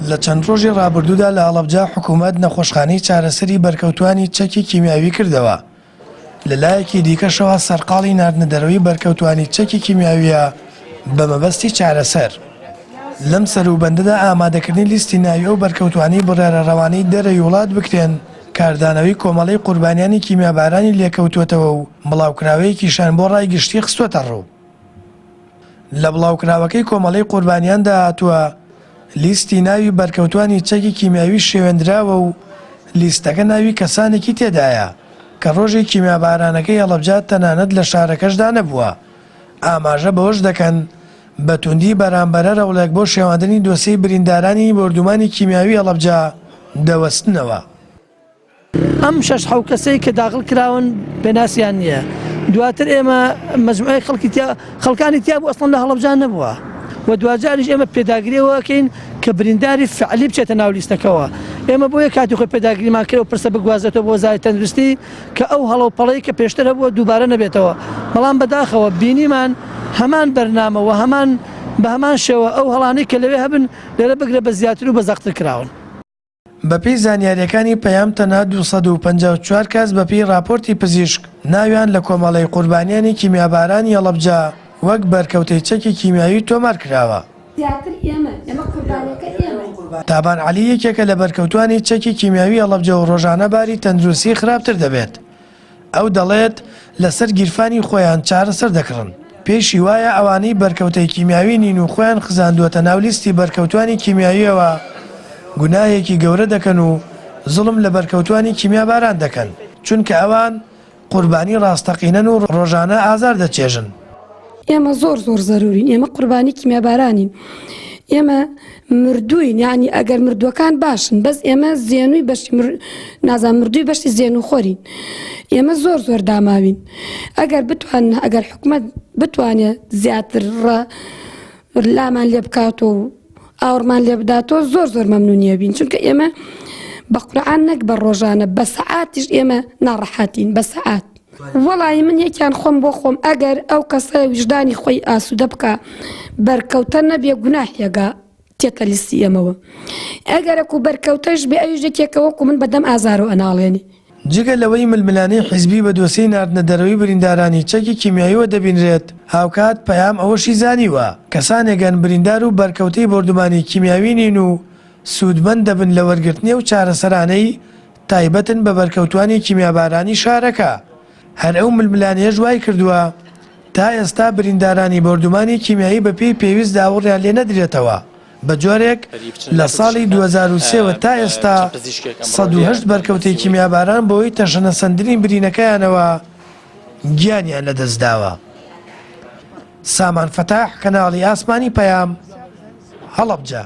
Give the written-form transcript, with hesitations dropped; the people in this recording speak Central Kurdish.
لە چەند ڕۆژی ڕابردوودا لە هەڵەبجا حکوومەت نەخۆشخانەی چارەسەری بەرکەوتوانی چەکی کیمیاوی کردەوە. لەلایەکی دیکەشەوە سەرقاڵی ناردنەدەرەوەی بەرکەوتوانی چەکی کیمیاویە بە مەبەستی چارەسەر. لەم سەروبەندەدا ئامادەکردنی لیستی ناوی ئەو بەرکەوتوانی بڕێرە ڕەوانەی دەرەوی وڵات بکرێن کاردانەوەی کۆمەڵەی قوربانیانی کیمیابارانی لێکەوتوێتەوە و بڵاوکراوەیەکیشان بۆ ڕای گشتی خستووەتە ڕوو. لە بڵاوکراوەکەی کۆمەڵەی قوربانیاندا هاتووە لیستی ناوی بەرکەوتوانی چەکی کیمیاوی شێوێنراوە و لیستەکە ناوی کەسانێکی تێدایە کە ڕۆژی کیمیابارانەکەی هەڵەبجا تەنانەت لە شارەکەشدا نەبووە. ئاماژە بەوەش دەکەن بە توندی بەرامبەرە ڕەوڵێک بۆ شێواندنی دۆسەی بریندارانی بردومانی کیمیاوی هەڵەبجا دەوەستنەوە. ئەم 6 کەسەی کە داخل کراون بێناسیان نییە. دواتر ئێمە مەجموعەی خەڵکانی تیا بوو ئەسڵەن لە هەڵەبجا نەبووە و دوجاریش ئێمە پێداگریەوەکەین کە برینداری فعلی بچێتە ناو لیستەکەەوە. ئێمە بۆیە کاتی خۆی پێداگریمان کرد و پرسە بگوازێتەوە بۆ وەزارەتی تەندروستی کە ئەو هەڵەوپەڵەی کە پێشتر هەبووە دووبارە نەبێتەوە. بەڵام بەداخەوە بینیمان هەمان بەرنامە و بە هەمان شێوە ئەو هەڵانەی کە لەوێ هەبن لێرە بگرە بە زیاتر و بەزەختر کراون. بەپێی زانیاریەکانی پەیام تەنها 254 کەس بەپێی راپۆرتی پزیشک ناویان لە کۆمەڵەی قوربانیانی کیمیابارانی هەڵەبجا وەک بەرکەوتەی چەکی کیمیاوی تۆمار کراوە. تابان عەلی یەکێکە لە بەرکەوتوانی چەکی کیمیاوی هەڵەبجە و ڕۆژانە باری تەندروستی خراپتر دەبێت. ئەو دەڵێت لەسەر گیرفانی خۆیان چارەسەر دەکڕن. پێشی وایە ئەوانەی بەرکەوتەی کیمیاوی نین و خۆیان خزاندووەتە ناو لیستی بەرکەوتوانی کیمیاویەوە گوناهێکی گەورە دەکەن و زوڵم لە بەرکەوتوانی کیمیاباران دەکەن چونکە ئەوان قوربانی ڕاستەقینەن و ڕۆژانە ئازار دەچێژن. ئێمە زۆر زەرورین، ئێمە قوربانی کیمیابارانین، ئێمە مردووین، یعنی ئەگەر مردووەکان باشن بەس ئێمە زێنووی بەشی نازان مردووی بەشی زێن و خۆرین. ئێمە زۆر داماوین. ئەگەر حکوومەت بتوانێت زیاتر لامان لێ بکات و ئاورمان لێ بداتەوە زۆر مەمنونیە بین، چونکە ئێمە بە قورعان نەک بە ڕۆژانە بە سەعاتیش ئێمە ناڕەحەتین بە سەعات. وەڵی من یەکیان خۆم بۆ خۆم ئەگەر ئەو کەسە وجدانی خۆی ئاسوودە بکە بەرکەوتە نەبێ گوناحێگا تێتە لیستی ئێمەوە. ئەگەرەکو بەرکەوتەش بێ ئەوژێکێکەوەکو من بەدەم ئازار و ئەناڵێنی. جگە لەوەی ململانەی حیزبی بە دۆسەی ناردنەدەرەوەی بریندارانی چەکی کیمیاویەوە دەبینرێت، هاوکات پەیام ئەوەشی زانیوە کەسانێگەن بریندار و بەرکەوتەی بردومانی کیمیاوی نین و سوودمەند دەبن لە وەرگرتنی و چارەسەرانەی تایبەتن بە بەرکەوتوانی کیمیابارانی شارەکە. هەر ئەو ململانەیە ژوای کردووە تا ئێستا بریندارانی بردومانی کیمیایی بەپێی پێویست داوەڕیان لێ نەدرێتەوە. بە جۆرێک لە ساڵی 2023 تا ئێستا 108 بەرکەوتەی کیمیاباران بۆی تەشەنەسەندنی برینەکەیانەوە گیانیان لەدەستداوە. سامان فەتاح، کەناڵی ئاسمانی پەیام، هەڵەبجە.